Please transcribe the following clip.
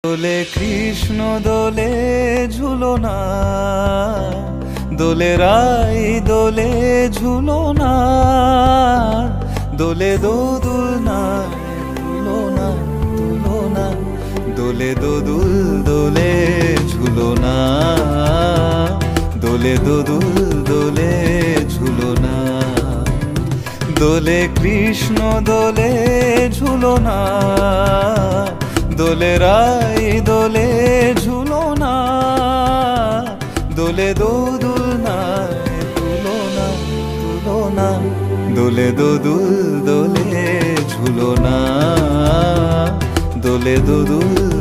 দোলে কৃষ্ণ দোলে ঝুলনা, দোলে রাই দোলে ঝুলনা, দোলে দোদুলনা তুলনা তুলনা, দোলে দোদুল দোলে ঝুলনা, দোলে দোদুল দোলে ঝুলনা। দোলে কৃষ্ণ দোলে ঝুলনা, দোলে রাই দোলে ঝুলনা, দোলে দোদুলনা তুলনা তুলনা, দোলে দোদুল দোলে ঝুলনা, দোলে দোদুল